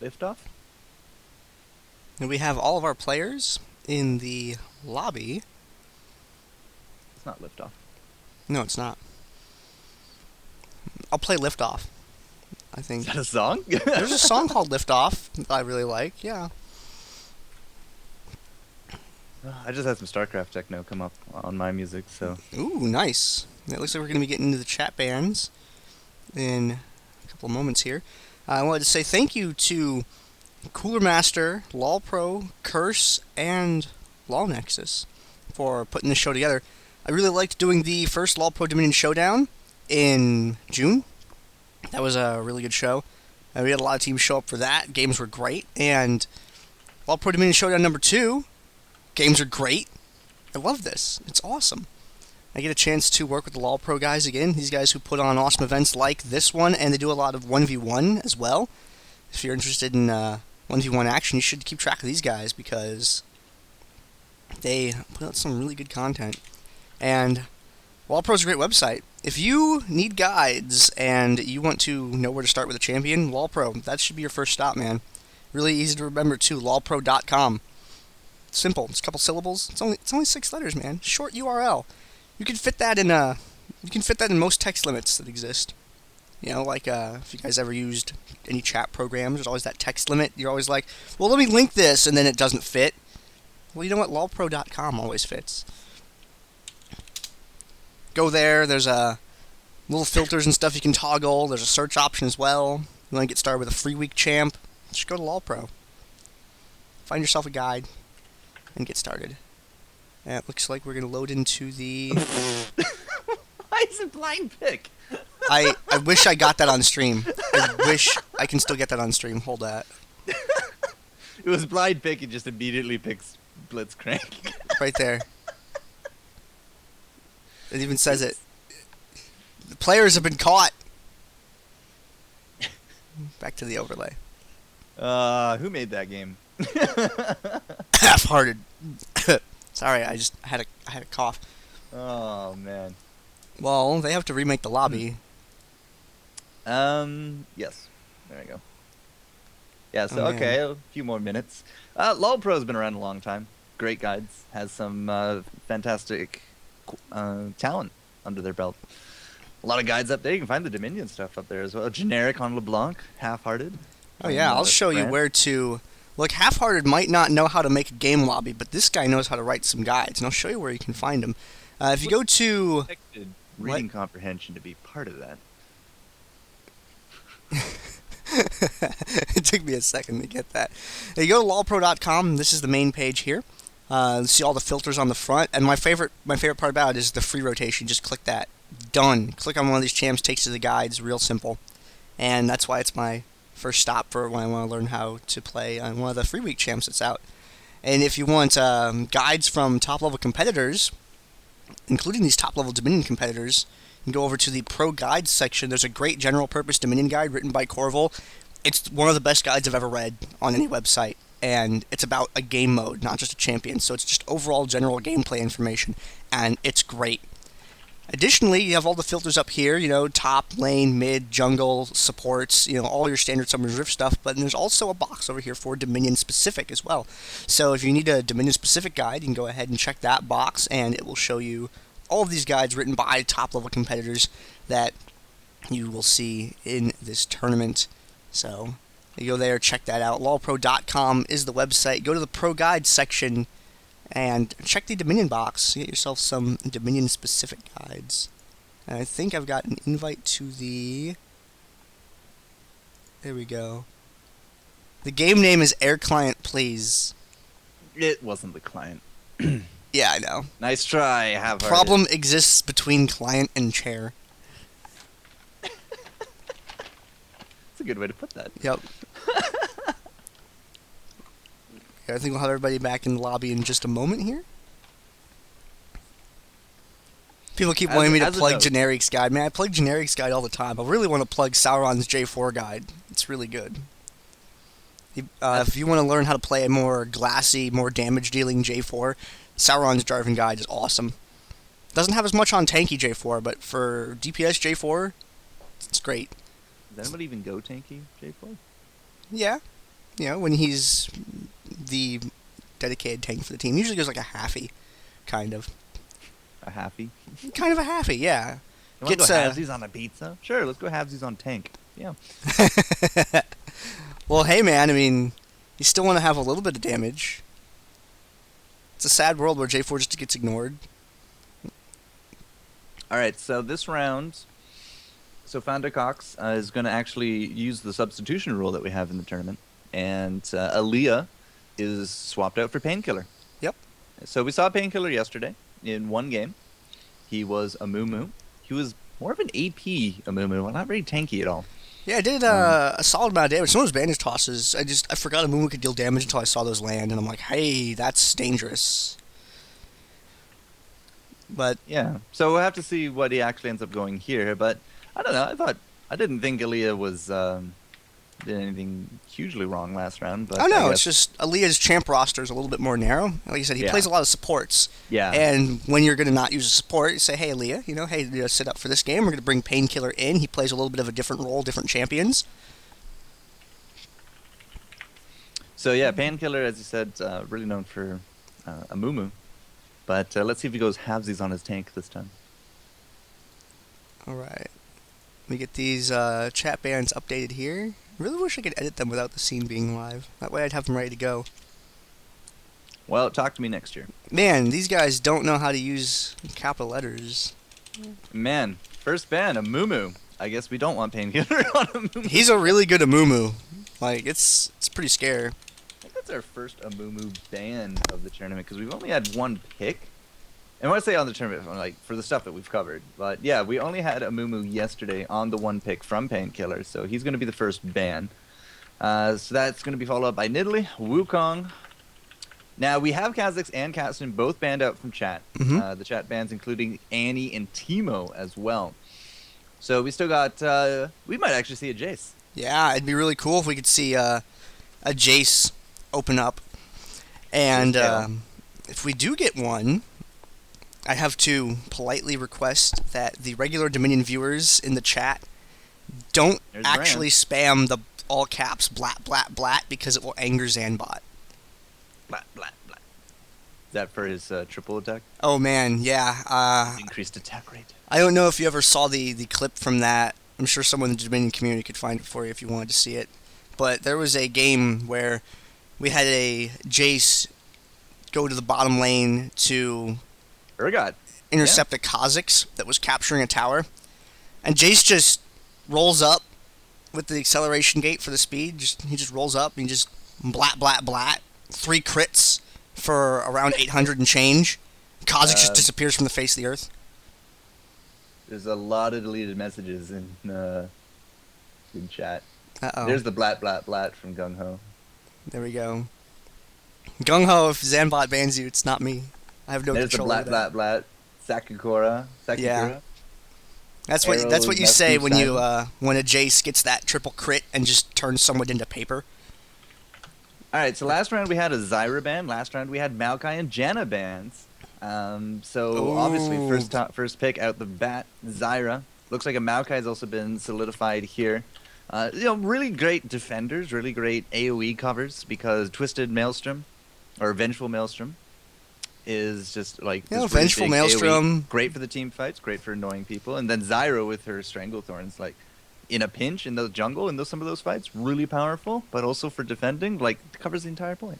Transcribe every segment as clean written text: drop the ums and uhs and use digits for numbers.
Liftoff? And we have all of our players in the lobby. It's not liftoff. No, it's not. I'll play Liftoff, I Is think. that a song? There's a song called Liftoff that I really like, yeah. I just had some StarCraft techno come up on my music, so. Ooh, nice. It looks like we're going to be getting into the chat bands in a couple of moments here. I wanted to say thank you to Cooler Master, LoLPro, Curse, and LawNexus for putting this show together. I really liked doing the first LoLPro Dominion Showdown in June. That was a really good show. We had a lot of teams show up for that. Games were great. And LoLPro Dominion Showdown number 2, games are great. I love this. It's awesome. I get a chance to work with the LoLPro guys again. These guys who put on awesome events like this one, and they do a lot of 1v1 as well. If you're interested in 1v1 action, you should keep track of these guys because they put out some really good content. And LoLPro's a great website. If you need guides and you want to know where to start with a champion, LoLPro, that should be your first stop, man. Really easy to remember too, lolpro.com. Simple. It's a couple syllables. It's only 6 letters, man. Short URL. You can fit that in most text limits that exist. You know, like if you guys ever used any chat programs, there's always that text limit. You're always like, well, let me link this, and then it doesn't fit. Well, you know what? lolpro.com always fits. Go there. There's little filters and stuff you can toggle. There's a search option as well. You want to get started with a free week champ? Just go to LoLPro. Find yourself a guide and get started. And it looks like we're going to load into the... Why is it blind pick? I wish I got that on stream. I wish I can still get that on stream. Hold that. It was blind pick and just immediately picks Blitzcrank. Right there. It even says it. The players have been caught. Back to the overlay. Who made that game? Half-hearted. Sorry, I had a cough. Oh man. Well, they have to remake the lobby. Yes. There we go. Yeah, so Oh, okay, a few more minutes. LoLPro's been around a long time. Great guides. Has some fantastic talent under their belt. A lot of guides up there. You can find the Dominion stuff up there as well. Generic on LeBlanc, half-hearted. Oh yeah, I'll show you where to... Look, Half-Hearted might not know how to make a game lobby, but this guy knows how to write some guides, and I'll show you where you can find them. If you go to... Expected reading comprehension to be part of that. It took me a second to get that. You go to lolpro.com. This is the main page here. See all the filters on the front, and my favorite part about it is the free rotation. Just click that. Done. Click on one of these champs, takes you to the guides. Real simple, and that's why it's my first stop for when I want to learn how to play on one of the free week champs that's out. And if you want guides from top level competitors, including these top level Dominion competitors, you can go over to the Pro Guides section. There's a great general purpose Dominion guide written by Corval. It's one of the best guides I've ever read on any website, and it's about a game mode, not just a champion. So it's just overall general gameplay information, and it's great. Additionally, you have all the filters up here, you know, top, lane, mid, jungle, supports, you know, all your standard Summoner's Rift stuff, but there's also a box over here for Dominion specific as well. So if you need a Dominion specific guide, you can go ahead and check that box, and it will show you all of these guides written by top level competitors that you will see in this tournament. So you go there, check that out. lolpro.com is the website. Go to the Pro Guides section and check the Dominion box. Get yourself some Dominion-specific guides. And I think I've got an invite to the... There we go. The game name is Air Client Please. It wasn't the client. Yeah, I know. Nice try, half-hearted. Problem exists between client and chair. That's a good way to put that. Yep. I think we'll have everybody back in the lobby in just a moment here. People keep wanting me to plug Generics Guide. Man, I plug Generics Guide all the time. I really want to plug Sauron's J4 Guide. It's really good. If you want to learn how to play a more glassy, more damage-dealing J4, Sauron's Jarvan Guide is awesome. Doesn't have as much on tanky J4, but for DPS J4, it's great. Does anybody even go tanky J4? Yeah. when he's the dedicated tank for the team. He usually goes like a halfy, kind of. A halfie. Kind of a halfy, yeah. You want to go halvesies on a pizza? Sure, let's go halvesies on tank. Yeah. Well, hey, man, I mean, you still want to have a little bit of damage. It's a sad world where J4 just gets ignored. All right, so this round, Sofanda Cox is going to actually use the substitution rule that we have in the tournament, and Aaliyah is swapped out for Painkiller. Yep. So we saw Painkiller yesterday in one game. He was Amumu. He was more of an AP Amumu, not very tanky at all. Yeah, I did a solid amount of damage. Some of those bandage tosses, I forgot Amumu could deal damage until I saw those land, and I'm like, hey, that's dangerous. But yeah, so we'll have to see what he actually ends up going here. But I don't know. I didn't think Aaliyah was did anything hugely wrong last round. But oh no, it's just Aaliyah's champ roster is a little bit more narrow. Like I said, he plays a lot of supports. Yeah. And when you're going to not use a support, you say, hey Aaliyah, hey, sit up for this game. We're going to bring Painkiller in. He plays a little bit of a different role, different champions. So yeah, Painkiller, as you said, really known for Amumu. But let's see if he goes halvesies on his tank this time. All right. Let me get these chat bans updated here. I really wish I could edit them without the scene being live. That way I'd have them ready to go. Well, talk to me next year. Man, these guys don't know how to use capital letters. Man, first ban, Amumu. I guess we don't want Painkiller on Amumu. He's a really good Amumu. Like, it's pretty scary. I think that's our first Amumu ban of the tournament, because we've only had one pick. And when I say on the tournament, like for the stuff that we've covered, but yeah, we only had Amumu yesterday on the one pick from Painkiller, so he's going to be the first ban. So that's going to be followed up by Nidalee, Wukong. Now we have Kha'Zix and Kassadin both banned out from chat. The chat bans including Annie and Teemo as well. So we still got. We might actually see a Jayce. Yeah, it'd be really cool if we could see a Jayce open up, and if we do get one. I have to politely request that the regular Dominion viewers in the chat don't actually spam the all caps blat blat blat because it will anger Zanbot. Blat blat blat. Is that for his triple attack? Oh man, yeah. Increased attack rate. I don't know if you ever saw the clip from that. I'm sure someone in the Dominion community could find it for you if you wanted to see it. But there was a game where we had a Jayce go to the bottom lane to Urgot. Intercept a Kha'Zix that was capturing a tower. And Jayce just rolls up with the acceleration gate for the speed. He just rolls up and just blat, blat, blat. 3 crits for around 800 and change. Kha'Zix just disappears from the face of the earth. There's a lot of deleted messages in chat. Uh-oh. There's the blat, blat, blat from Gung Ho. There we go. Gung Ho, if Zanbot bans you, it's not me. I have no control over that. There's the blat, blat, blat. Sakura. Yeah. That's what you say when you when a Jayce gets that triple crit and just turns someone into paper. All right, so last round we had a Zyra ban. Last round we had Maokai and Janna bans. So obviously first pick out the bat, Zyra. Looks like a Maokai has also been solidified here. Really great defenders, really great AoE covers because Twisted Maelstrom or Vengeful Maelstrom is just like this Vengeful really Maelstrom. AoE. Great for the team fights, great for annoying people, and then Zyra with her Stranglethorns, like in a pinch in the jungle in some of those fights, really powerful, but also for defending, like covers the entire point.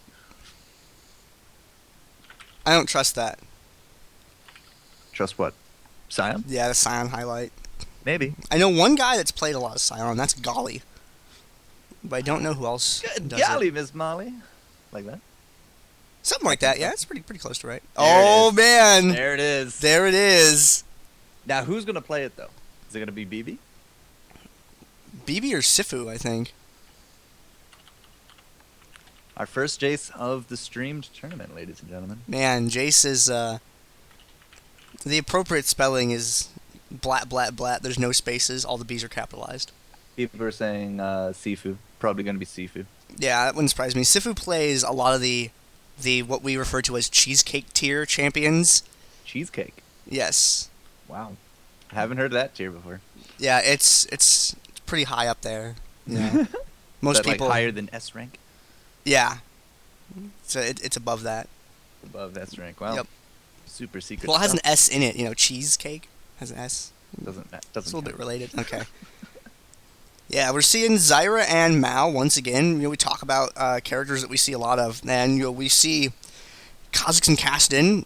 I don't trust that. Trust what? Scion? Yeah, the Scion highlight. Maybe. I know one guy that's played a lot of Scion. That's Golly. But I don't know who else does Golly, it. Miss Molly. Like that? Something like that, yeah. It's pretty close to right. There man! There it is. There it is. Now, who's going to play it, though? Is it going to be BB? BB or Sifu, I think. Our first Jayce of the streamed tournament, ladies and gentlemen. Man, Jayce is, the appropriate spelling is blat, blat, blat. There's no spaces. All the B's are capitalized. People are saying Sifu. Probably going to be Sifu. Yeah, that wouldn't surprise me. Sifu plays a lot of the what we refer to as cheesecake tier champions. Cheesecake? Yes. Wow. I haven't heard that tier before. Yeah, it's pretty high up there. Yeah. Most Is that people like higher than S rank? Yeah. So it's above that. Above S rank. Wow. Yep. Super secret. Well, it has an stuff. S in it. You know, cheesecake has an S. Doesn't It's a doesn't little bit count. related. Okay. Yeah, we're seeing Zyra and Mao once again. You know, we talk about characters that we see a lot of, and you know, we see Kha'Zix and Kassadin.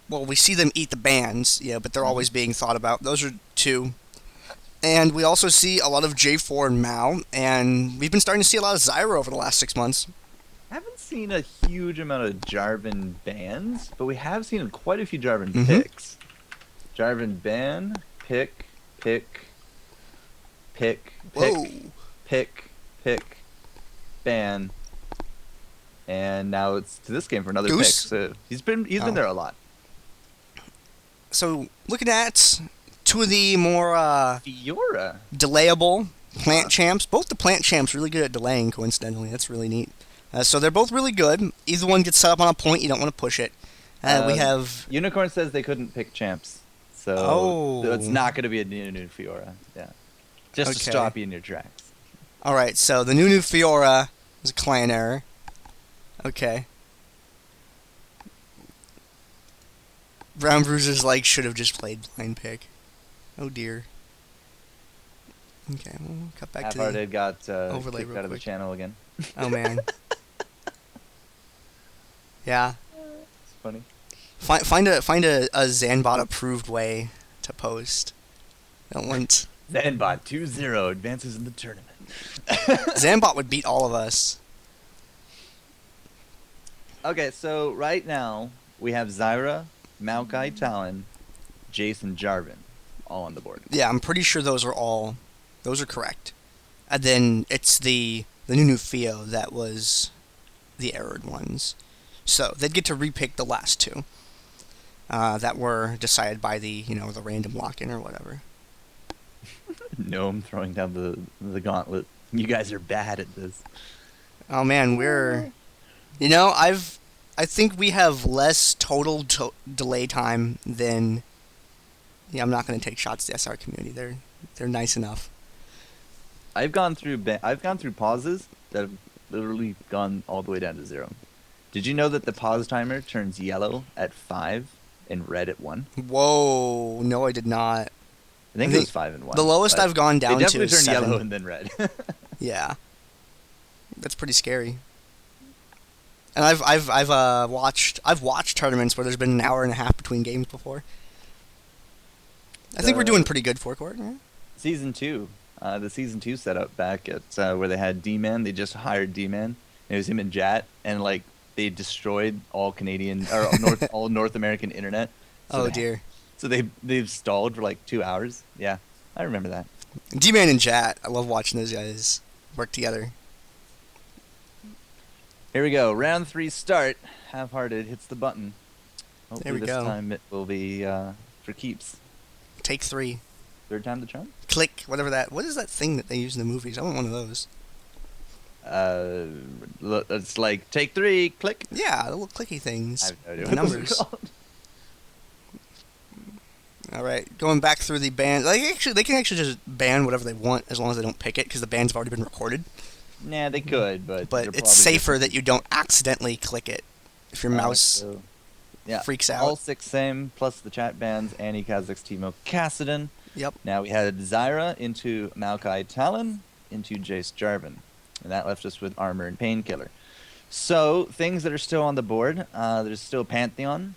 Well, we see them eat the bans, yeah, but they're always being thought about. Those are two. And we also see a lot of J4 and Mao, and we've been starting to see a lot of Zyra over the last 6 months. Haven't seen a huge amount of Jarvan bans, but we have seen quite a few Jarvan Mhm. picks. Jarvan ban, pick, Whoa. pick, ban, and now it's to this game for another Goose? pick. So he's been Oh. there a lot. So, looking at two of the more Fiora. delayable plant champs. Both the plant champs really good at delaying, coincidentally. That's really neat. So they're both really good. Either one gets set up on a point, you don't want to push it. We have... Unicorn says they couldn't pick champs, so Oh. it's not going to be a new Fiora. Yeah, just to Okay. stop you in your tracks. Alright, so the new Fiora was a clan error. Okay. Brown Bruiser's like, should have just played blind pick. Oh dear. Okay, we'll cut back to the... Half-Hearted got overlay kicked real out of the quick. channel again. Oh man. Yeah. It's funny. Find a Zanbot approved way to post. Don't want... Zanbot 2-0 advances in the tournament. Zanbot would beat all of us. Okay, so right now we have Zyra, Maokai+Talon, Jayce+Jarvan all on the board. Yeah, I'm pretty sure those are correct. And then it's the new Fio that was the errored ones. So they'd get to repick the last two that were decided by the random lock-in or whatever. Gnome throwing down the gauntlet. You guys are bad at this. Oh man, I think we have less total delay time than... Yeah, I'm not going to take shots at the SR community. They're nice enough. I've gone through pauses that have literally gone all the way down to 0. Did you know that the pause timer turns yellow at 5 and red at 1? Whoa, no, I did not. I think it was 5 and 1. The lowest but I've gone down they to definitely is turn 7. yellow and then red. Yeah, that's pretty scary. And I've watched tournaments where there's been an hour and a half between games before. I think we're doing pretty good for court. Yeah? Season 2, the Season 2 setup back at where they had D-Man. They just hired D-Man. It was him and Jat, and like they destroyed all Canadian or all North American internet. So Oh dear. So they've stalled for like 2 hours. Yeah, I remember that. D-Man and Jat, I love watching those guys work together. Here we go. Round 3 start. Half-Hearted hits the button. Hopefully There we this go. time it will be for keeps. Take 3. Third time the charm? Click, whatever that... What is that thing that they use in the movies? I want one of those. It's like take 3, click. Yeah, the little clicky I things. have no idea The what those are numbers. called. Alright, going back through the ban... They can actually just ban whatever they want as long as they don't pick it, because the bans have already been recorded. Nah, they could, but But they're it's probably safer just- that you don't accidentally click it if your mouse so, yeah, freaks out. all 6 same, plus the chat bans, Annie, Kha'Zix, Teemo, Kassadin. Yep. Now we had Zyra into Maokai+Talon into Jayce+Jarvan. And that left us with Armor and Painkiller. So, things that are still on the board. There's still Pantheon.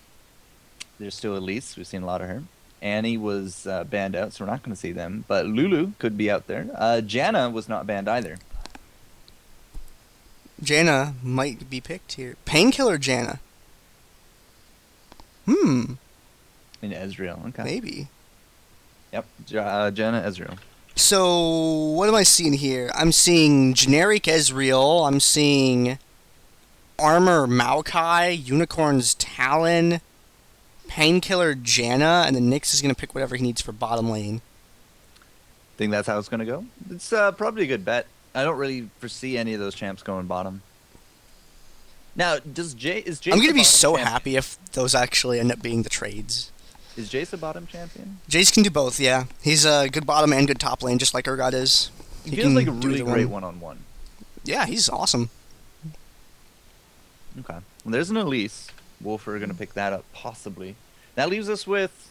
There's still Elise. We've seen a lot of her. Annie was banned out, so we're not going to see them. But Lulu could be out there. Janna was not banned either. Janna might be picked here. Painkiller Janna. Hmm. In Ezreal. Okay. Maybe. Yep. Janna+Ezreal. So, what am I seeing here? I'm seeing generic Ezreal. I'm seeing Armor Maokai, Unicorn's Talon, Painkiller Janna, and then Nyx is going to pick whatever he needs for bottom lane. Think that's how it's going to go? It's probably a good bet. I don't really foresee any of those champs going bottom. Now, is Jayce I'm going to a be bottom so champion? happy if those actually end up being the trades. Is Jayce a bottom champion? Jayce can do both, yeah. He's a good bottom and good top lane, just like Urgot is. He He feels can like a do really either great one. one-on-one. Yeah, he's awesome. Okay. Well, there's an Elise. Wolf are going to pick that up, possibly. That leaves us with...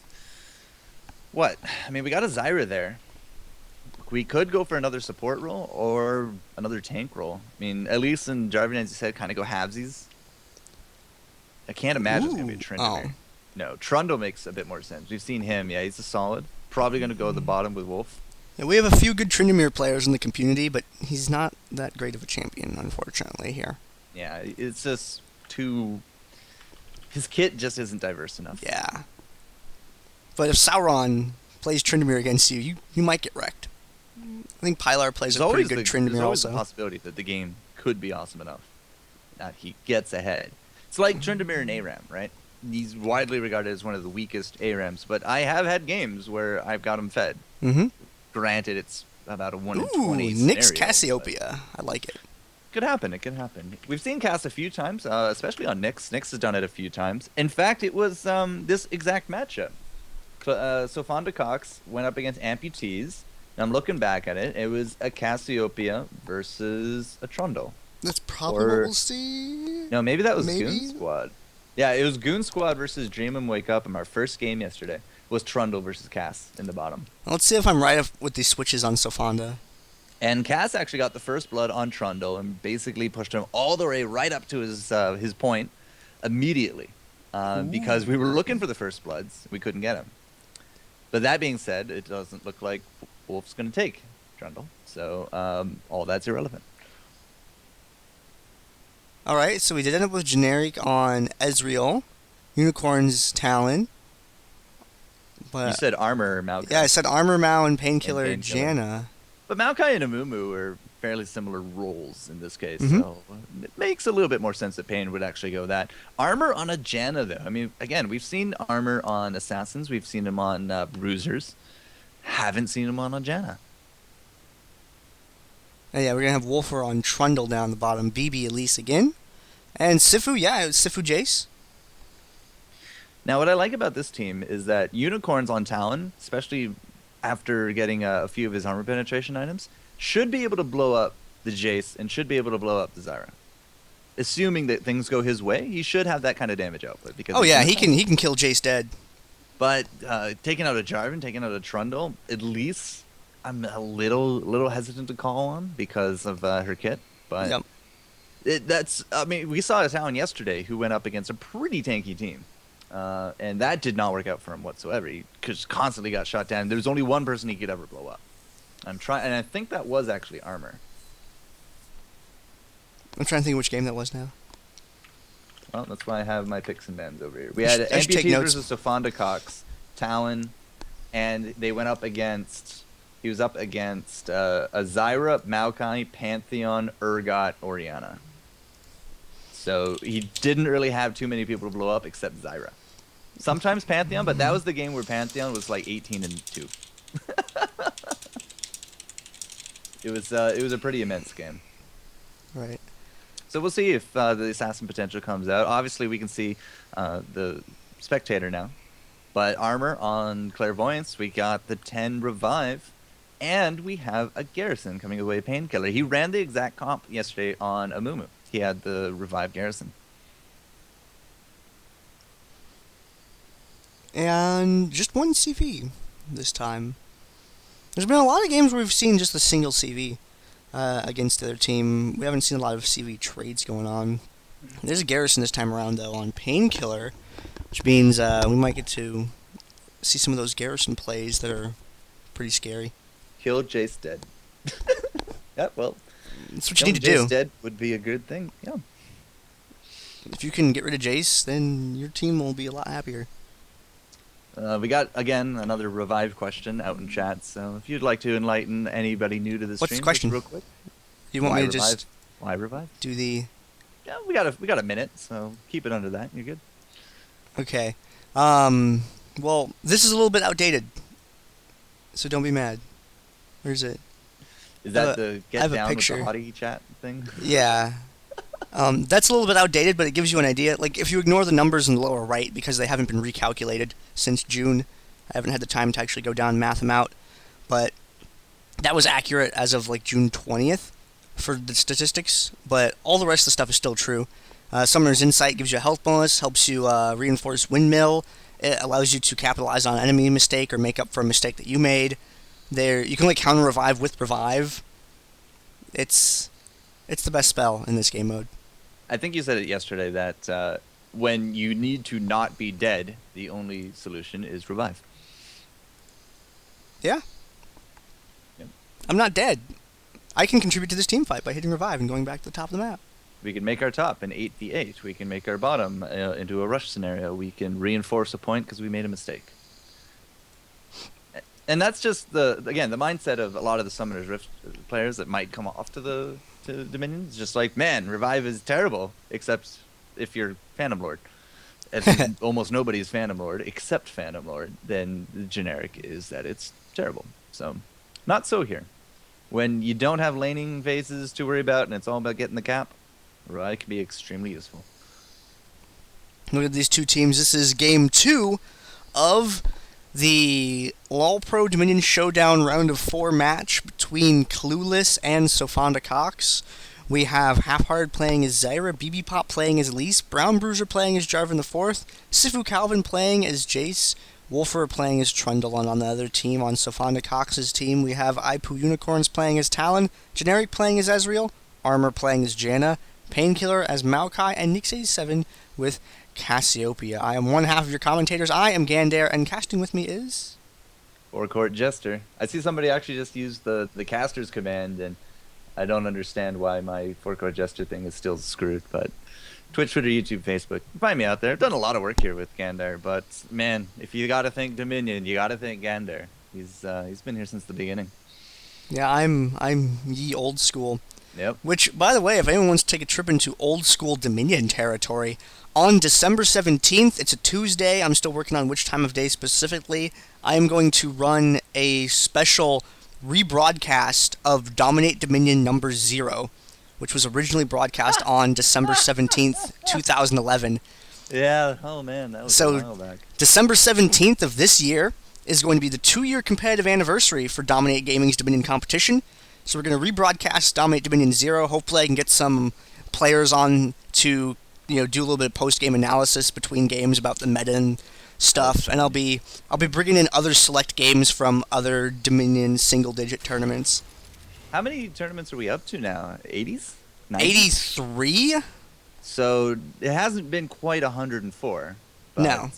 What? I mean, we got a Zyra there. We could go for another support role or another tank role. I mean, Elise and Jarvan, as you said, kind of go halvesies. I can't imagine it's going to be a Trundle. Oh. No, Trundle makes a bit more sense. We've seen him. Yeah, he's a solid. Probably going to go at the bottom with Wolf. Yeah, we have a few good Tryndamere players in the community, but he's not that great of a champion, unfortunately, here. Yeah, it's just too... His kit just isn't diverse enough. Yeah. But if Sauron plays Tryndamere against you, you might get wrecked. I think Pilar plays a pretty good Tryndamere There's always also. the possibility that the game could be awesome enough that he gets ahead. It's like Tryndamere and ARAM, right? He's widely regarded as one of the weakest ARAMs, but I have had games where I've got him fed. Mm-hmm. Granted, it's about a 1 in Ooh, 20 Nyx scenario, Cassiopeia. I like it. Could happen. It could happen. We've seen Cass a few times, especially on Nyx. Nyx has done it a few times. In fact, it was this exact matchup. Sofanda Cox went up against Amputees. And I'm looking back at it. It was a Cassiopeia versus a Trundle. That's probably what we'll see. No, maybe that was Maybe? Goon Squad. Yeah, it was Goon Squad versus Dream and Wake Up. And our first game yesterday was Trundle versus Cass in the bottom. Let's see if I'm right with these switches on Sofanda. And Cass actually got the first blood on Trundle and basically pushed him all the way right up to his point immediately. Because we were looking for the first bloods. We couldn't get him. But that being said, it doesn't look like Wolf's going to take Trundle. So all that's irrelevant. Alright, so we did end up with generic on Ezreal, Unicorn's Talon. But You said armor, Maokai. yeah, I said Armor Mao and Painkiller Painkiller. Janna. But Maokai and Amumu are fairly similar roles in this case. Mhm. So it makes a little bit more sense that Pain would actually go that. Armor on a Janna, though. I mean, again, we've seen armor on Assassins. We've seen him on Bruisers. Haven't seen him on a Janna. And yeah, we're going to have Wolfer on Trundle down the bottom, BB Elise again. And Sifu, yeah, it's Sifu Jayce. Now, what I like about this team is that Unicorns on Talon, especially after getting a few of his armor penetration items, should be able to blow up the Jayce and should be able to blow up the Zyra. Assuming that things go his way, he should have that kind of damage output. Because Oh yeah, he can kill Jayce dead. But taking out a Jarvan, taking out a Trundle, at least I'm a little hesitant to call on because of her kit. But Yep. I mean, we saw a Talon yesterday who went up against a pretty tanky team. And that did not work out for him whatsoever. He just constantly got shot down. There was only one person he could ever blow up. And I think that was actually armor. I'm trying to think which game that was now. Well, that's why I have my picks and bans over here. We had I should take Amputees notes. versus Sofanda Cox, Talon, and they went up against... He was up against a Zyra, Maokai, Pantheon, Urgot, Orianna. So he didn't really have too many people to blow up except Zyra. Sometimes Pantheon, but that was the game where Pantheon was like 18-2. It was a pretty immense game. Right. So we'll see if the assassin potential comes out. Obviously, we can see the spectator now. But armor on Clairvoyance, we got the 10 revive, and we have a Garrison coming away Painkiller. He ran the exact comp yesterday on Amumu. He had the revive Garrison. And just one CV this time. There's been a lot of games where we've seen just a single CV against the other team. We haven't seen a lot of CV trades going on. There's a Garrison this time around, though, on Painkiller, which means we might get to see some of those Garrison plays that are pretty scary. Kill Jayce dead. Yeah, well, That's what you need to do. Jayce dead would be a good thing. Yeah. If you can get rid of Jayce, then your team will be a lot happier. We got, again, another revive question out in chat, so if you'd like to enlighten anybody new to this What's the stream, question? just real quick. You want Why me to revive? just Why revive? do the... Yeah, we got a minute, so keep it under that. You're good. Okay. Well, this is a little bit outdated, so don't be mad. Where's it? Is that I the get have a down with picture. the hottie chat thing? Yeah. That's a little bit outdated, but it gives you an idea. Like, if you ignore the numbers in the lower right, because they haven't been recalculated since June, I haven't had the time to actually go down and math them out, but that was accurate as of, like, June 20th for the statistics, but all the rest of the stuff is still true. Summoner's Insight gives you a health bonus, helps you reinforce Windmill. It allows you to capitalize on an enemy mistake or make up for a mistake that you made. You can counter revive with revive. It's the best spell in this game mode. I think you said it yesterday that when you need to not be dead, the only solution is revive. Yeah. Yep. I'm not dead. I can contribute to this team fight by hitting revive and going back to the top of the map. We can make our top an 8v8. We can make our bottom into a rush scenario. We can reinforce a point because we made a mistake. And that's just the mindset of a lot of the Summoner's Rift players that might come off to Dominion. It's just like, man, revive is terrible, except if you're Phantom Lord. If almost nobody's Phantom Lord except Phantom Lord, then the generic is that it's terrible. So, not so here. When you don't have laning phases to worry about and it's all about getting the cap, revive can be extremely useful. Look at these two teams. This is game 2 of the LoLPro Dominion Showdown round of 4 match between Clueless and Sofanda Cox. We have Half-Hearted playing as Zyra, BB Pop playing as Elise, Brown Bruiser playing as Jarvan IV, Sifu Calvin playing as Jayce, Ro4 playing as Trundle, and on the other team, on Sofanda Cox's team, we have Ipu Unicorns playing as Talon, Generic playing as Ezreal, Armor playing as Janna, Painkiller as Maokai, and Nix87 with Cassiopeia. I am one half of your commentators. I am Gandair, and casting with me is... FourCourtJester. I see somebody actually just used the caster's command, and I don't understand why my FourCourtJester thing is still screwed, but Twitch, Twitter, YouTube, Facebook. Find me out there. I've done a lot of work here with Gandair, but man, if you gotta think Dominion, you gotta think Gandair. He's been here since the beginning. Yeah, I'm ye old school. Yep. Which, by the way, if anyone wants to take a trip into old school Dominion territory, on December 17th, it's a Tuesday, I'm still working on which time of day specifically, I am going to run a special rebroadcast of Dominate Dominion number 0, which was originally broadcast on December 17th, 2011. Yeah, oh man, that was a while back. December 17th of this year is going to be the 2-year competitive anniversary for Dominate Gaming's Dominion competition. So we're going to rebroadcast Dominate Dominion 0. Hopefully I can get some players on to do a little bit of post-game analysis between games about the meta and stuff, and I'll be bringing in other select games from other Dominion single-digit tournaments. How many tournaments are we up to now? 80s? 90s? 83? So it hasn't been quite 104. But, no.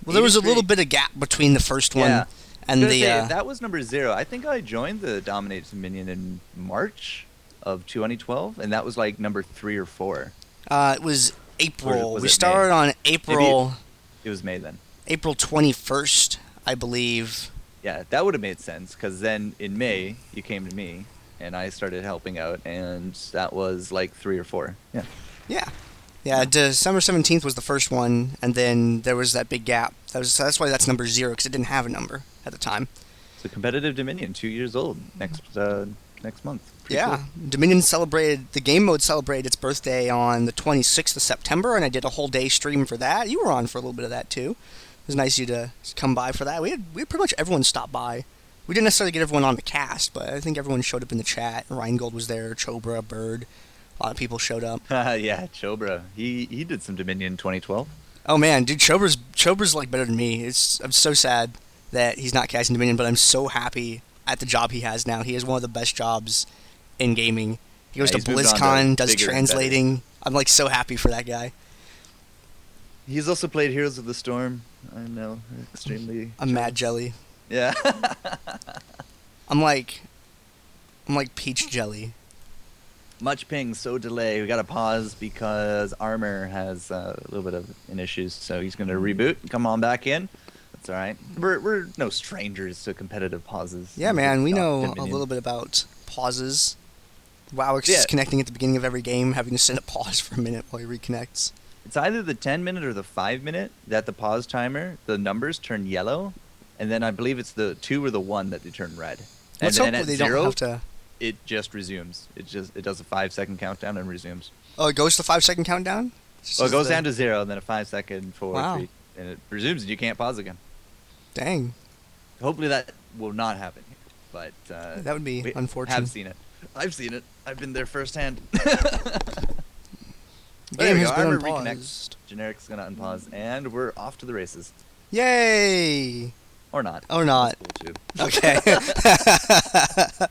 Well, there was a little bit of gap between the first one and the... that was number 0. I think I joined the Dominate Dominion in March of 2012, and that was like number 3 or 4. It was April. Was we it started May? On April... It was May then. April 21st, I believe. Yeah, that would have made sense, because then in May, you came to me, and I started helping out, and that was like 3 or 4. Yeah. Yeah. Yeah, December 17th was the first one, and then there was that big gap. That's why that's number 0, because it didn't have a number at the time. It's a competitive Dominion, 2 years old next month. Pretty yeah, cool. Dominion the game mode celebrated its birthday on the 26th of September, and I did a whole day stream for that. You were on for a little bit of that, too. It was nice of you to come by for that. We had pretty much everyone stop by. We didn't necessarily get everyone on the cast, but I think everyone showed up in the chat. Rheingold was there, Chobra, Bird. A lot of people showed up. Yeah, Chobra. He did some Dominion in 2012. Oh man, dude, Chobra's like better than me. I'm so sad that he's not casting Dominion, but I'm so happy at the job he has now. He has one of the best jobs in gaming. He goes to BlizzCon, does translating. I'm like so happy for that guy. He's also played Heroes of the Storm. I know, extremely. I'm mad jelly. Yeah. I'm like peach jelly. Much ping, so delay. We got to pause because Armor has a little bit of an issues, so he's going to reboot and come on back in. That's all right. We're no strangers to competitive pauses. Yeah, man, we know a little bit about pauses. Wowix is connecting at the beginning of every game, having to send a pause for a minute while he reconnects. It's either the 10-minute or the 5-minute that the pause timer, the numbers turn yellow, and then I believe it's the 2 or the 1 that they turn red. Let's and hope then at they 0, don't have to... It just resumes. It does a 5-second countdown and resumes. Oh, it goes to 5-second countdown? Well, it goes down to 0, and then a 5-second, 4, wow. 3, and it resumes, and you can't pause again. Dang. Hopefully that will not happen here, but that would be unfortunate. Have seen it. I've seen it. I've been there firsthand. There Game we has go. been Armor unpaused. reconnect. Generic's gonna unpause, and we're off to the races. Yay! Or not. Or not. That's cool too. Okay.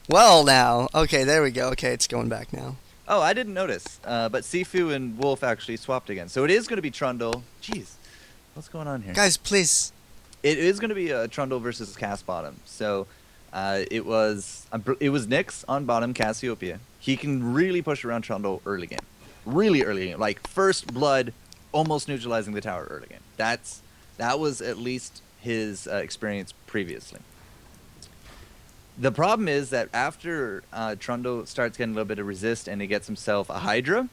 Well, now. Okay, there we go. Okay, it's going back now. Oh, I didn't notice. But Sifu and Wolf actually swapped again. So it is going to be Trundle. Jeez. What's going on here? Guys, please. It is going to be a Trundle versus Cass bottom. So it was Nyx on bottom, Cassiopeia. He can really push around Trundle early game. Really early game. Like first blood, almost neutralizing the tower early game. That was at least his experience previously. The problem is that after Trundle starts getting a little bit of resist and he gets himself a Hydra,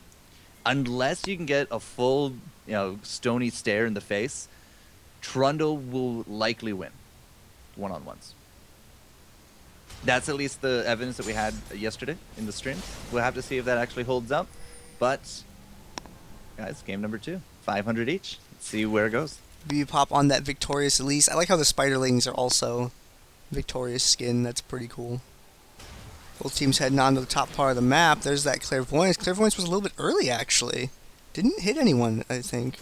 unless you can get a full, stony stare in the face, Trundle will likely win one-on-ones. That's at least the evidence that we had yesterday in the stream. We'll have to see if that actually holds up. But, guys, game number 2. 500 each. Let's see where it goes. You pop on that victorious Elise. I like how the Spiderlings are also victorious skin. That's pretty cool. Both teams heading on to the top part of the map. There's that Clairvoyance. Clairvoyance was a little bit early, actually. Didn't hit anyone, I think.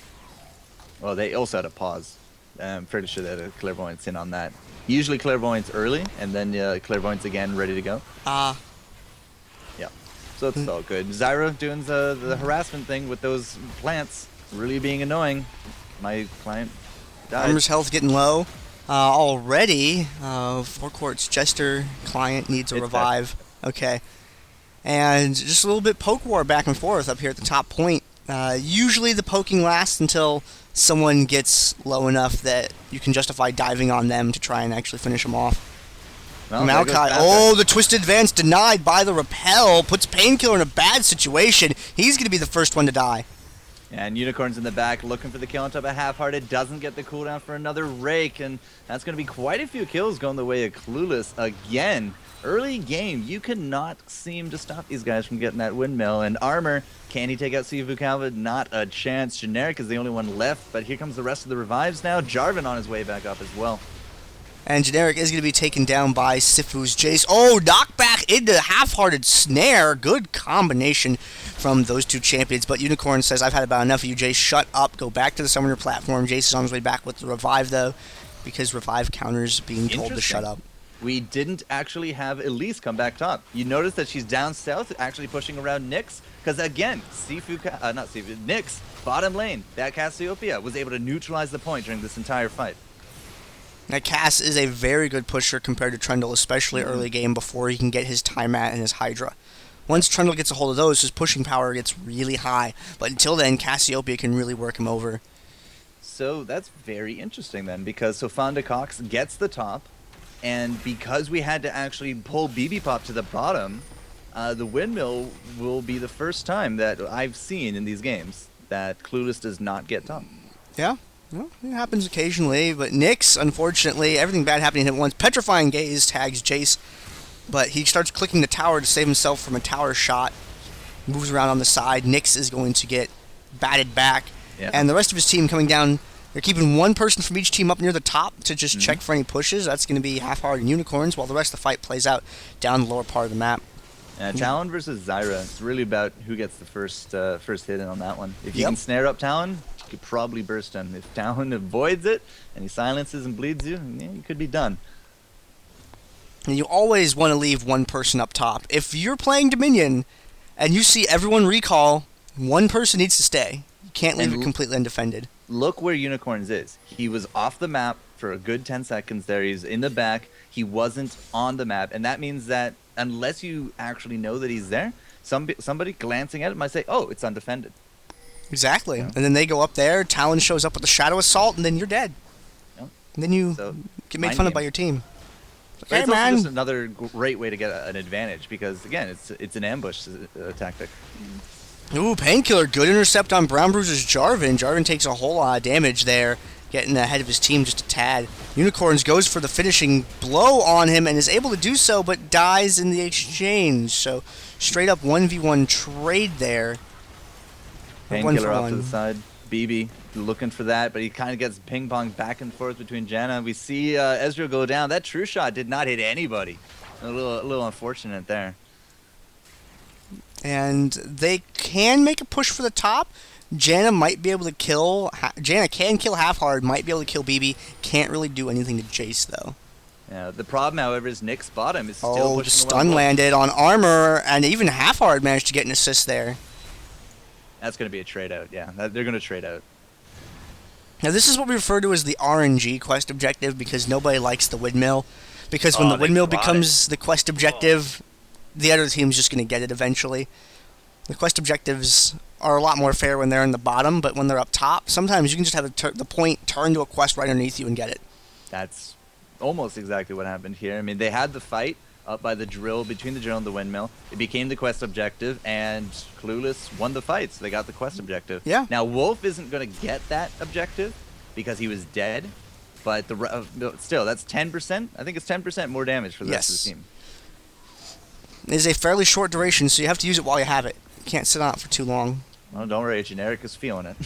Well, they also had a pause. I'm pretty sure they had a Clairvoyance in on that. Usually Clairvoyance early, and then Clairvoyance again, ready to go. Ah. Yeah. So it's all good. Zyra doing the harassment thing with those plants. Really being annoying. My client died. Armor's health getting low. Already, FourCourtJester client needs a revive. Okay. And just a little bit poke war back and forth up here at the top point. Usually the poking lasts until someone gets low enough that you can justify diving on them to try and actually finish them off. Well, Maokai, oh, the twisted advance denied by the repel, puts Painkiller in a bad situation. He's going to be the first one to die. And Unicorn's in the back looking for the kill on top of Half-Hearted. Doesn't get the cooldown for another rake. And that's going to be quite a few kills going the way of Clueless again. Early game, you cannot seem to stop these guys from getting that windmill. And Armor, can he take out Sifu Calva? Not a chance. Generic is the only one left. But here comes the rest of the revives now. Jarvan on his way back up as well. And Generic is going to be taken down by Sifu's Jayce. Oh, knockback into Half-Hearted Snare. Good combination from those two champions. But Unicorn says, I've had about enough of you, Jayce. Shut up. Go back to the summoner platform. Jayce is on his way back with the revive, though, because revive counters being told to shut up. We didn't actually have Elise come back top. You notice that she's down south, actually pushing around Nyx. Because, again, Nyx, bottom lane, that Cassiopeia, was able to neutralize the point during this entire fight. Now, Cass is a very good pusher compared to Trundle, especially early game before he can get his Tiamat and his Hydra. Once Trundle gets a hold of those, his pushing power gets really high. But until then, Cassiopeia can really work him over. So that's very interesting then, because Sofanda Cox gets the top, and because we had to actually pull BB Pop to the bottom, the windmill will be the first time that I've seen in these games that Clueless does not get top. Yeah. Well, it happens occasionally, but Nyx, unfortunately, everything bad happening to him at once. Petrifying Gaze tags Jayce, but he starts clicking the tower to save himself from a tower shot. Moves around on the side. Nyx is going to get batted back. Yeah. And the rest of his team coming down. They're keeping one person from each team up near the top to just check for any pushes. That's going to be Half-Hearted and Unicorns, while the rest of the fight plays out down the lower part of the map. Talon versus Zyra. It's really about who gets the first hit in on that one. If you can snare up Talon, you could probably burst him. If Talon avoids it and he silences and bleeds you, you could be done. And you always want to leave one person up top. If you're playing Dominion and you see everyone recall, one person needs to stay. You can't leave it completely undefended. Look where Unicorns is. He was off the map for a good 10 seconds there. He's in the back. He wasn't on the map. And that means that unless you actually know that he's there, somebody glancing at it might say, oh, it's undefended. Exactly. Yeah. And then they go up there, Talon shows up with the Shadow Assault, and then you're dead. Yeah. And then you get made fun of by your team. Hey, it's also just another great way to get an advantage because, again, it's an ambush tactic. Ooh, Painkiller. Good intercept on Brown Bruiser's Jarvan. Jarvan takes a whole lot of damage there, getting ahead of his team just a tad. Unicorns goes for the finishing blow on him and is able to do so, but dies in the exchange. So, straight up 1v1 trade there. Painkiller off to the side. BB looking for that, but he kind of gets ping-pong back and forth between Janna. We see Ezreal go down. That true shot did not hit anybody. A little unfortunate there. And they can make a push for the top. Janna might be able to kill... Janna can kill half-hard, might be able to kill BB. Can't really do anything to Jayce, though. Yeah, the problem, however, is Nick's bottom is still Oh, pushing the stun well. landed on Armor, and even half-hard managed to get an assist there. That's going to be a trade-out, yeah. They're going to trade out. Now, this is what we refer to as the RNG quest objective, because nobody likes the windmill. Because when the windmill becomes the quest objective, the other team's just going to get it eventually. The quest objectives are a lot more fair when they're in the bottom, but when they're up top, sometimes you can just have the point turn to a quest right underneath you and get it. That's almost exactly what happened here. I mean, they had the fight up by the drill, between the drill and the windmill. It became the quest objective, and Clueless won the fight, so they got the quest objective. Yeah. Now, Wolf isn't going to get that objective because he was dead, but still, that's 10%. I think it's 10% more damage for the rest of the team. It is a fairly short duration, so you have to use it while you have it. You can't sit on it for too long. Well, don't worry, Generic is feeling it.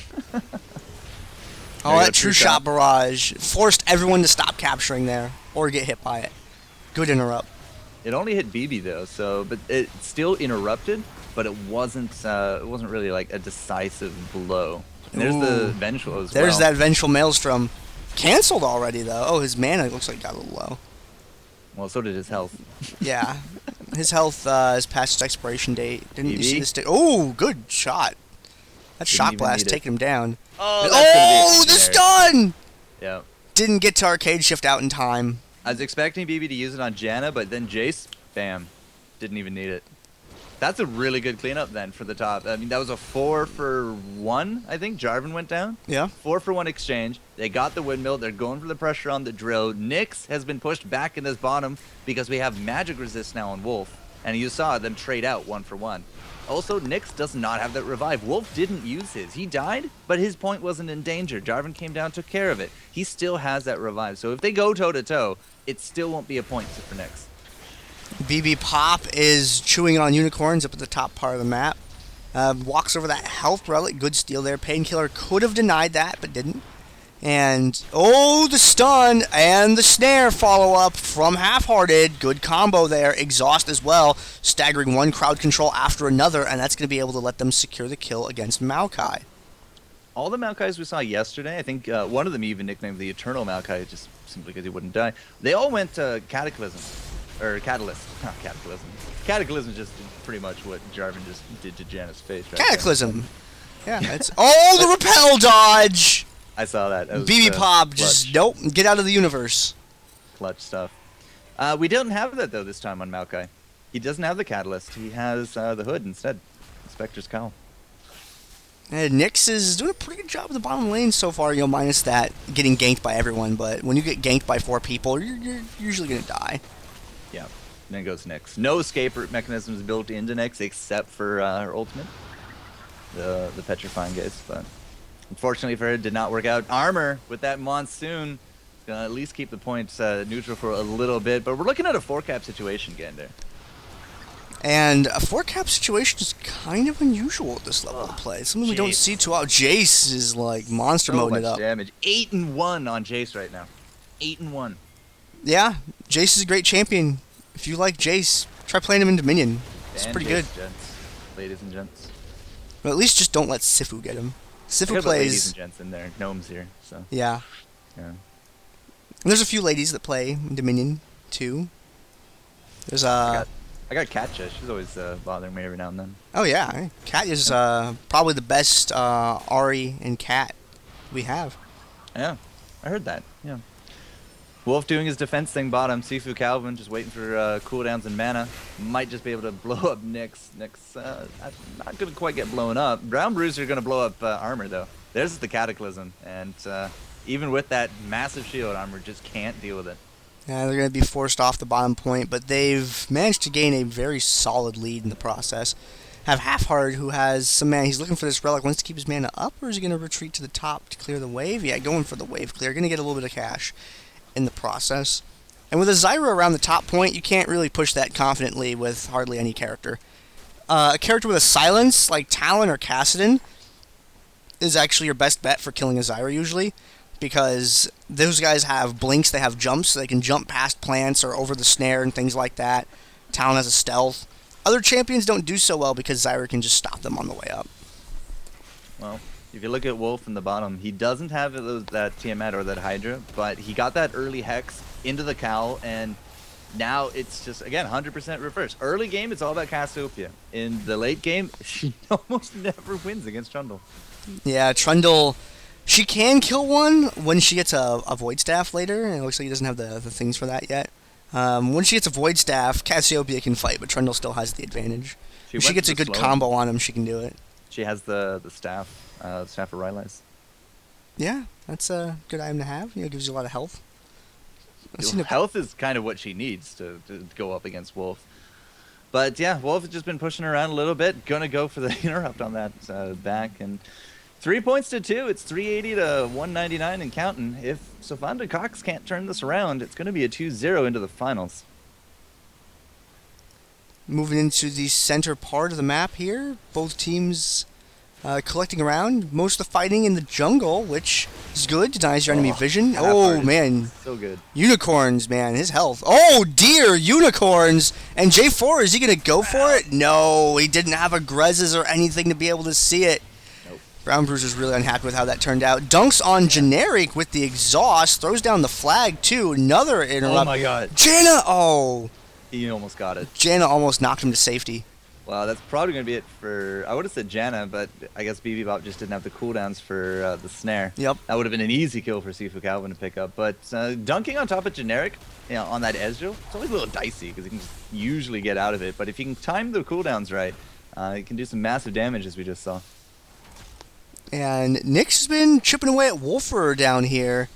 Oh, that true shot barrage forced everyone to stop capturing there or get hit by it. Good interrupt. It only hit BB though, but it still interrupted, but it wasn't really like a decisive blow. And there's the vengeful as well. There's that vengeful maelstrom. Cancelled already though. Oh, his mana looks like got a little low. Well, so did his health. Yeah, his health is past its expiration date. Didn't you see this? Oh, good shot. That shock blast taking him down. Oh, the stun! Yeah. Didn't get to arcade shift out in time. I was expecting BB to use it on Janna, but then Jayce, bam, didn't even need it. That's a really good cleanup then for the top. I mean, that was a 4-for-1, I think. Jarvan went down. Yeah. 4-for-1 exchange. They got the windmill. They're going for the pressure on the drill. Nyx has been pushed back in this bottom because we have magic resist now on Wolf. And you saw them trade out 1-for-1. Also, Nyx does not have that revive. Wolf didn't use his. He died, but his point wasn't in danger. Jarvan came down, took care of it. He still has that revive. So if they go toe-to-toe, it still won't be a point for Nyx. BB Pop is chewing on unicorns up at the top part of the map. Walks over that health relic. Good steal there. Painkiller could have denied that, but didn't. And, oh, the stun and the snare follow-up from Half-Hearted. Good combo there. Exhaust as well. Staggering one crowd control after another, and that's going to be able to let them secure the kill against Maokai. All the Maokais we saw yesterday, I think one of them even nicknamed the Eternal Maokai just simply because he wouldn't die. They all went Cataclysm. Or Catalyst. Not Cataclysm. Cataclysm just did pretty much what Jarvan just did to Janna's face. Right Cataclysm. There. Yeah, it's... Oh, the repel dodge! I saw that. BB Pop just, nope, get out of the universe. Clutch stuff. We don't have that, though, this time on Maokai. He doesn't have the Catalyst. He has the Hood instead. Spectre's Cowl. And Nyx is doing a pretty good job in the bottom lane so far, you know, minus that getting ganked by everyone. But when you get ganked by 4 people, you're usually going to die. Yeah, then goes Nyx. No escape mechanisms built into Nyx except for her ultimate. The Petrifying Gaze, but... Unfortunately for her, it did not work out. Armor with that Monsoon is going to at least keep the points neutral for a little bit. But we're looking at a 4-cap situation, Gandair. And a 4-cap situation is kind of unusual at this level of play. It's something we don't see too often. Jayce is like monster moding it up. Damage. 8-1 on Jayce right now. 8-1. Yeah, Jayce is a great champion. If you like Jayce, try playing him in Dominion. It's pretty good. Gents. Ladies and gents. But at least just don't let Sifu get him. Sifu plays... ladies and gents in there. Gnomes here, so... Yeah. Yeah. And there's a few ladies that play in Dominion, too. There's I got Katja. She's always bothering me every now and then. Oh, yeah. Cat is probably the best Ahri and Cat we have. Yeah, I heard that. Yeah. Wolf doing his defense thing bottom. Sifu Calvin just waiting for cooldowns and mana. Might just be able to blow up Nyx. Nyx not going to quite get blown up. Brown Bruiser going to blow up armor, though. There's the Cataclysm. And even with that massive shield, armor just can't deal with it. Yeah, they're going to be forced off the bottom point, but they've managed to gain a very solid lead in the process. Have Half-Heart, who has some mana. He's looking for this relic. Wants to keep his mana up, or is he going to retreat to the top to clear the wave? Yeah, going for the wave clear. Going to get a little bit of cash in the process. And with a Zyra around the top point, you can't really push that confidently with hardly any character. A character with a silence, like Talon or Kassadin, is actually your best bet for killing a Zyra usually, because those guys have blinks, they have jumps, so they can jump past plants or over the snare and things like that. Talon has a stealth. other champions don't do so well because Zyra can just stop them on the way up. Well, if you look at Wolf in the bottom, he doesn't have that Tiamat or that Hydra, but he got that early Hex into the cowl, and now it's just, again, 100% reverse. Early game, it's all about Cassiopeia. In the late game, she almost never wins against Trundle. Yeah, Trundle, she can kill one when she gets a Void Staff later, and it looks like he doesn't have the things for that yet. When she gets a Void Staff, Cassiopeia can fight, but Trundle still has the advantage. If she gets a good combo on him, she can do it. She has the staff, Staff of Rylai's. Yeah, that's a good item to have. You know, it gives you a lot of health. Health is kind of what she needs to go up against Wolf. But yeah, Wolf has just been pushing her around a little bit. Gonna go for the interrupt on that back. And 3 points to 2. It's 380 to 199 and counting. If Sofanda Cox can't turn this around, it's going to be a 2-0 into the finals. Moving into the center part of the map here. Both teams collecting around. Most of the fighting in the jungle, which is good. Denies your enemy vision. Oh, man. So good. Unicorns, man. His health. Oh, dear. Unicorns. And J4, is he going to go for it? No, he didn't have a Grezes or anything to be able to see it. Nope. Brown Bruiser's really unhappy with how that turned out. Dunks on Generic with the exhaust. Throws down the flag, too. Another interrupt. Oh, my God. Janna. Oh. He almost got it. Janna almost knocked him to safety. Well, that's probably going to be it for... I would have said Janna, but I guess BB just didn't have the cooldowns for the snare. Yep. That would have been an easy kill for Sifu Calvin to pick up. But dunking on top of Generic, on that Ezreal, it's always a little dicey because you can just usually get out of it. But if you can time the cooldowns right, you can do some massive damage, as we just saw. And Nyx has been chipping away at Ro4 down here.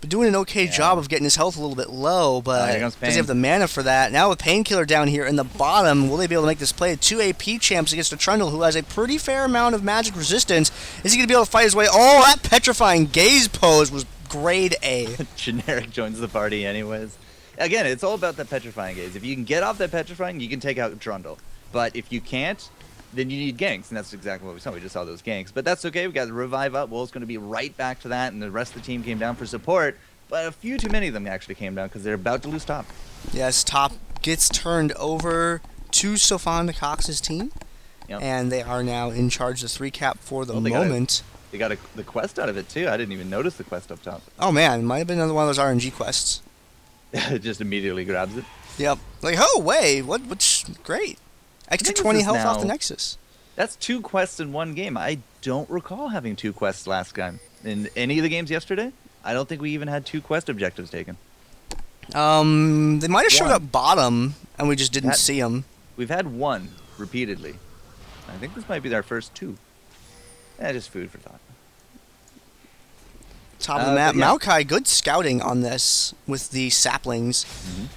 Been doing an okay job of getting his health a little bit low, but does he have the mana for that? Now with Painkiller down here in the bottom, will they be able to make this play? 2 AP champs against a Trundle who has a pretty fair amount of magic resistance. Is he going to be able to fight his way? Oh, that Petrifying Gaze pose was grade A. Generic joins the party anyways. Again, it's all about that Petrifying Gaze. If you can get off that Petrifying, you can take out Trundle. But if you can't, then you need ganks, and that's exactly what we saw. We just saw those ganks. But that's okay. We got the revive up. Wolf's going to be right back to that, and the rest of the team came down for support. But a few too many of them actually came down because they're about to lose top. Yes, top gets turned over to Sofanda Cox's team. Yep. And they are now in charge of the 3-cap for the moment. They got the quest out of it, too. I didn't even notice the quest up top. Oh, man. It might have been another one of those RNG quests. It just immediately grabs it. Yep. Like, oh, wait. What's great. Extra 20 health off the Nexus. That's 2 quests in one game. I don't recall having 2 quests last time. In any of the games yesterday, I don't think we even had 2 quest objectives taken. They might have showed up bottom, and we just didn't see them. We've had 1 repeatedly. I think this might be our first 2. Yeah, just food for thought. Top of the map. Maokai, good scouting on this with the saplings.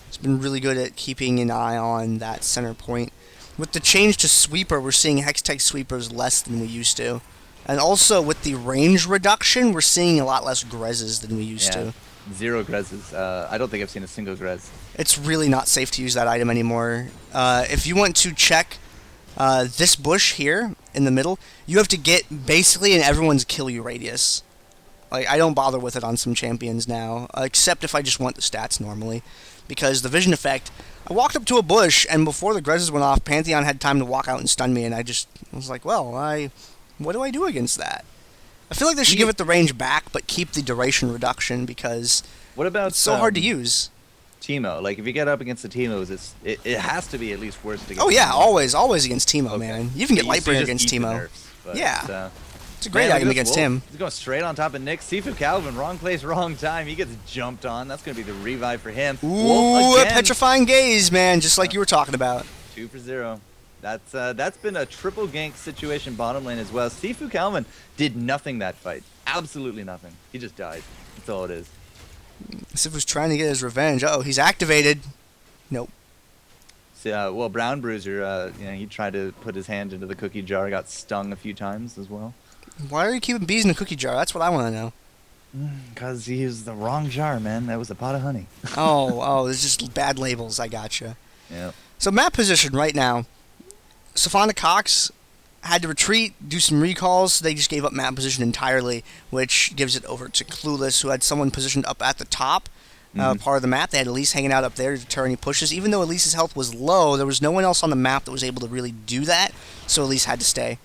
It's been really good at keeping an eye on that center point. With the change to sweeper, we're seeing Hextech sweepers less than we used to. And also, with the range reduction, we're seeing a lot less Grezes than we used to. 0 Grezes. I don't think I've seen a single Grez. It's really not safe to use that item anymore. If you want to check this bush here in the middle, you have to get basically in everyone's kill you radius. Like, I don't bother with it on some champions now, except if I just want the stats normally. Because the vision effect, I walked up to a bush, and before the Grezes went off, Pantheon had time to walk out and stun me, and I was like, well, what do I do against that? I feel like they should give it the range back, but keep the duration reduction, because what about it's so hard to use. Teemo, like if you get up against the Teemos, it has to be at least worse to get. Oh yeah, always against Teemo, man. You can get Lightbringer against Teemo. Nerfs, yeah. It's a great item against him. He's going straight on top of Nick. Sifu Calvin, wrong place, wrong time. He gets jumped on. That's going to be the revive for him. Ooh, a Petrifying Gaze, man, just like you were talking about. 2 for 0. That's been a triple gank situation bottom lane as well. Sifu Calvin did nothing that fight. Absolutely nothing. He just died. That's all it is. Sifu's trying to get his revenge. Uh-oh, he's activated. Nope. So, well, Brown Bruiser, he tried to put his hand into the cookie jar, got stung a few times as well. Why are you keeping bees in a cookie jar? That's what I want to know. Because he used the wrong jar, man. That was a pot of honey. oh, there's just bad labels. I gotcha. Yeah. So map position right now. Sofanda Cox had to retreat, do some recalls. They just gave up map position entirely, which gives it over to Clueless, who had someone positioned up at the top. part of the map. They had Elise hanging out up there to deter any pushes. Even though Elise's health was low, there was no one else on the map that was able to really do that, so Elise had to stay.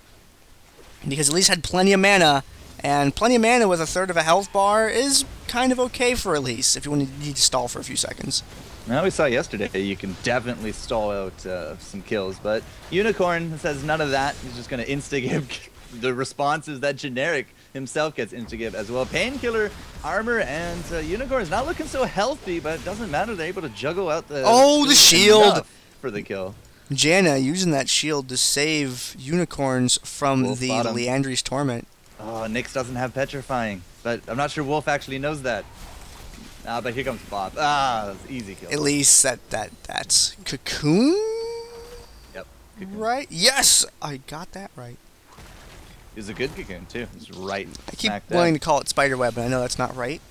Because Elise had plenty of mana, and plenty of mana with a third of a health bar is kind of okay for Elise if you need to stall for a few seconds. Now we saw yesterday you can definitely stall out some kills, but Unicorn says none of that. He's just going to insta-give the responses that Generic himself gets insta-give as well. Painkiller, armor, and Unicorn is not looking so healthy, but it doesn't matter. They're able to juggle out the shield for the kill. Janna using that shield to save Unicorns from Wolf the bottom. Liandry's torment. Oh, Nyx doesn't have petrifying, but I'm not sure Wolf actually knows that. But here comes Bob. That's easy kill. At least that's Cocoon? Yep. Cocoon. Right? Yes! I got that right. He's a good Cocoon, too. He's right. I keep wanting to call it Spiderweb, and I know that's not right.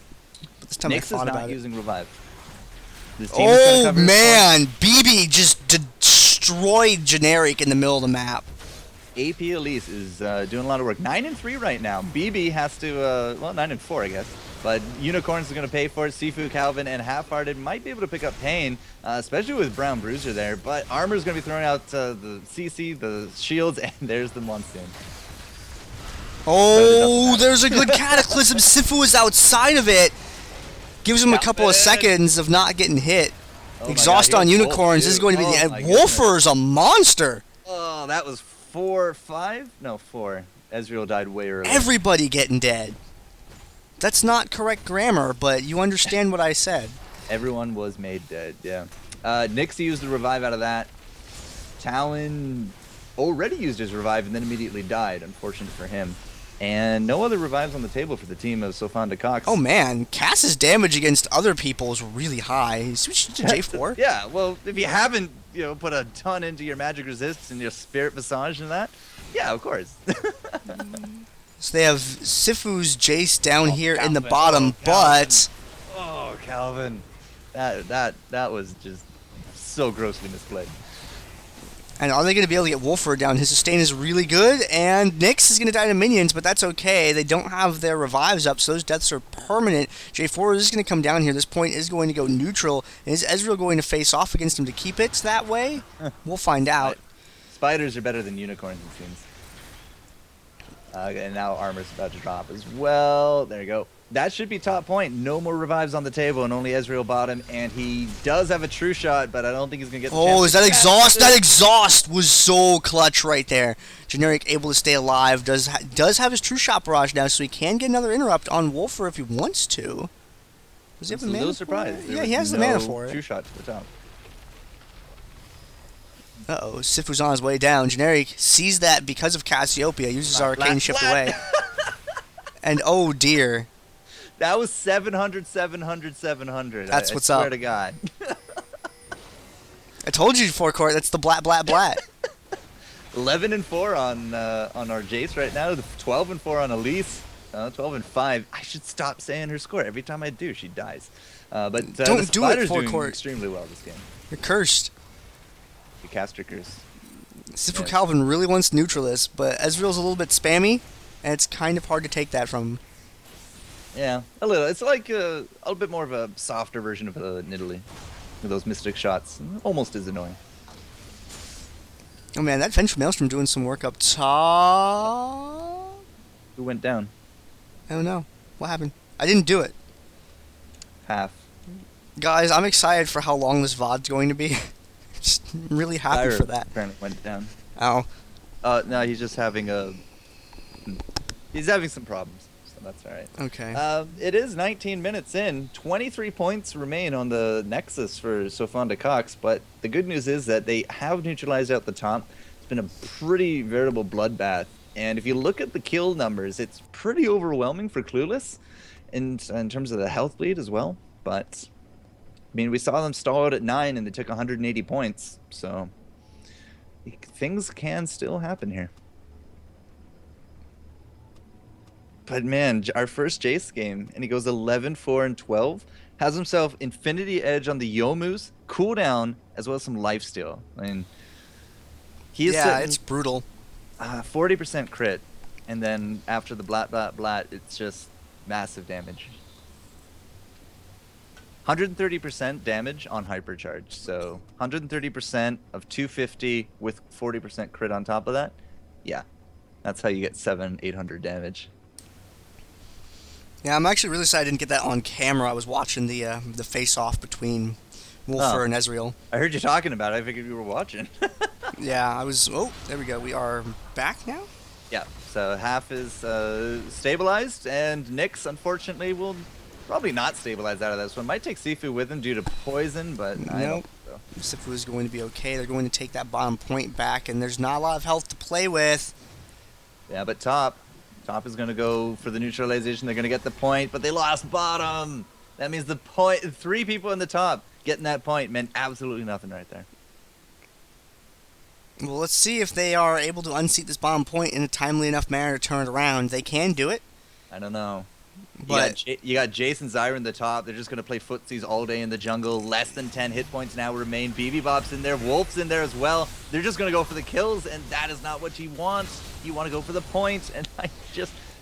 But this time Nyx I thought is about not it. using Revive. This team is gonna Oh, cover his man! BB just destroyed Generic in the middle of the map. AP Elise is doing a lot of work. 9-3 right now. BB has to, well, 9-4, I guess. But Unicorns are going to pay for it. Sifu, Calvin, and Half-Hearted might be able to pick up Pain, especially with Brown Bruiser there. But Armor's going to be throwing out the CC, the shields, and there's the Monsoon. Oh, there's a good Cataclysm. Sifu is outside of it. Gives him a couple of seconds of not getting hit. Oh Exhaust God, on Unicorns. This is going to be the end. Wolfer is a monster. Oh, that was 4-5? No, 4. Ezreal died way early. Everybody getting dead. That's not correct grammar, but you understand what I said. Everyone was made dead, yeah. Nyx used the revive out of that. Talon already used his revive and then immediately died, unfortunate for him. And no other revives on the table for the team of Sofanda Cox. Oh man, Cass's damage against other people is really high. He switched to J4. Yeah, well, if you haven't, put a ton into your magic resist and your spirit massage and that, yeah, of course. So they have Sifu's Jayce down here Calvin. in the bottom, but Oh, Calvin. That was just so grossly misplayed. and are they going to be able to get Wolfer down? His sustain is really good, and Nyx is going to die to minions, but that's okay. They don't have their revives up, so those deaths are permanent. J4 is going to come down here. This point is going to go neutral. And is Ezreal going to face off against him to keep it that way? We'll find out. Spiders are better than unicorns, it seems. And now armor's about to drop as well. There you go. That should be top point. No more revives on the table and only Ezreal bottom. And he does have a true shot, but I don't think he's going to get the chance. Oh, is that exhaust? That exhaust was so clutch right there. Generic able to stay alive. Does have his true shot barrage now, so he can get another interrupt on Wolfer if he wants to. Does he have I'm the a mana little for surprised. it? Yeah, he has the mana for True it. shot to the top. Uh-oh, Sifu's on his way down. Generic sees that because of Cassiopeia, uses Arcane Shift away. And oh dear. That was 700, 700, 700. That's what's I swear up. to God. I told you, FourCourt, that's the blat. 11-4 on our Jayce right now. 12-4 on Elise. 12-5. I should stop saying her score. Every time I do, she dies. But Don't the do it, Spiders doing FourCourt. extremely well this game. You're cursed. The Castricers. Sifu Yeah. Calvin really wants Neutralist, but Ezreal's a little bit spammy, and it's kind of hard to take that from him. Yeah, a little. It's like a little bit more of a softer version of Nidalee. With those mystic shots. Almost as annoying. Oh man, that Venge Maelstrom doing some work up top. Who went down? I don't know. What happened? I didn't do it. Half. Guys, I'm excited for how long this VOD's going to be. Just really happy Zyra for that. apparently went down. Ow. No, he's just having he's having some problems, so that's all right. Okay. It is 19 minutes in. 23 points remain on the Nexus for Sofanda Cox, but the good news is that they have neutralized out the top. It's been a pretty veritable bloodbath, and if you look at the kill numbers, it's pretty overwhelming for Clueless, in terms of the health lead as well. But I mean, we saw them stall out at 9, and they took 180 points, so things can still happen here. But man, our first Jayce game, and he goes 11-4-12, has himself Infinity Edge on the Youmu's, cooldown, as well as some lifesteal. I mean, he is yeah, it's brutal. 40% crit, and then after the blat, it's just massive damage. 130% damage on hypercharge. So 130% of 250 with 40% crit on top of that. Yeah, that's how you get 800 damage. Yeah, I'm actually really sorry I didn't get that on camera. I was watching the face-off between Ro4 and Ezreal. I heard you talking about it. I figured you were watching. Yeah, I was... Oh, there we go. We are back now? Yeah, so half is stabilized, and Nyx, unfortunately, will probably not stabilize out of this one. Might take Sifu with him due to poison, but I don't Nope. think so. Sifu is going to be okay. They're going to take that bottom point back, and there's not a lot of health to play with. Yeah, but top is going to go for the neutralization. They're going to get the point, but they lost bottom. That means the point, 3 people in the top getting that point meant absolutely nothing right there. Well, let's see if they are able to unseat this bottom point in a timely enough manner to turn it around. They can do it. I don't know. But you got Jayce and Zyra in the top. They're just going to play footsies all day in the jungle. Less than 10 hit points now remain. BB Bop's in there. Wolf's in there as well. They're just going to go for the kills, and that is not what you want. You want to go for the point, and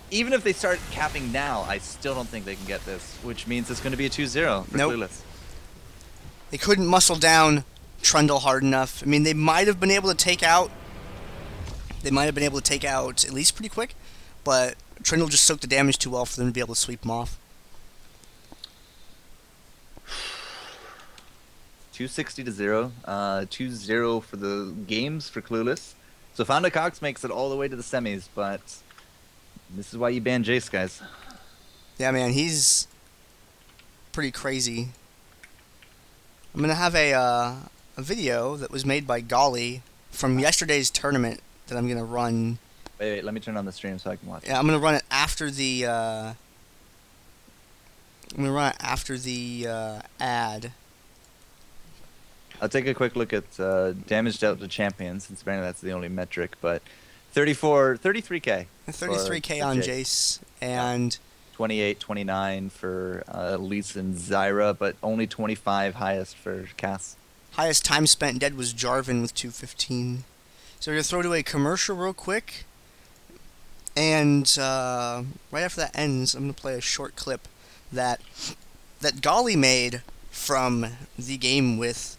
even if they start capping now, I still don't think they can get this, which means it's going to be a 2-0 for Clueless. They couldn't muscle down Trundle hard enough. I mean, they might have been able to take out... Elise pretty quick, but Trundle just soaked the damage too well for them to be able to sweep him off. 260-0. 2-0 for the games for Clueless. Sofanda Cox makes it all the way to the semis, but this is why you ban Jayce, guys. Yeah, man, he's pretty crazy. I'm going to have a video that was made by Golly from yesterday's tournament that I'm going to run. Wait, let me turn on the stream so I can watch it. Yeah, I'm going to run it after the ad. I'll take a quick look at damage dealt to champions, since apparently that's the only metric, but 33k. 33k on Jayce, and 28, 29 for Elise and Zyra, but only 25 highest for Cass. Highest time spent dead was Jarvan with 215. So we're going to throw to a commercial real quick, and right after that ends, I'm going to play a short clip that Golly made from the game with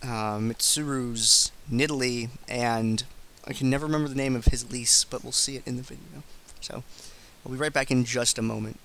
Mitsuru's Nidalee, and I can never remember the name of his lease, but we'll see it in the video. So I'll be right back in just a moment.